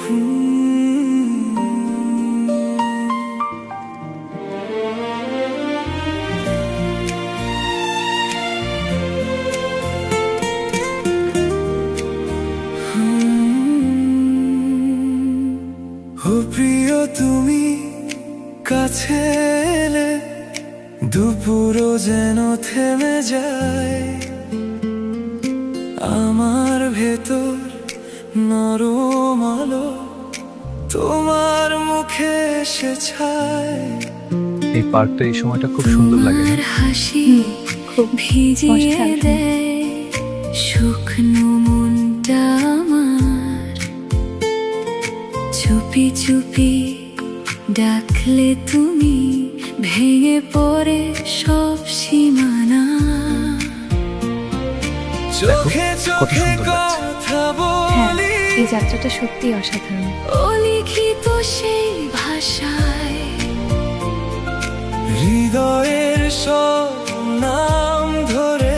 ও প্রিয় তুমি কাছে এলে দুপুরও যেন থেমে যায়, আমার ভেতর নরম আলো তোমার মুখে এসে ছায়। এই পার্কটা এই সময়টা খুব সুন্দর লাগে না? হাসি খুব ভিজিয়ে দেয় শুকনো মনটা আমার, চুপি চুপি ডাকলে তুমি ভেঙে পড়ে সব সীমানা। চোখে কত চোখে সুন্দর লাগছে। কথা হ্যাঁ, বলি, এই যাত্রাটা সত্যি অসাধারণ। অলিখিত সেই ভাষায় হৃদয়ের সব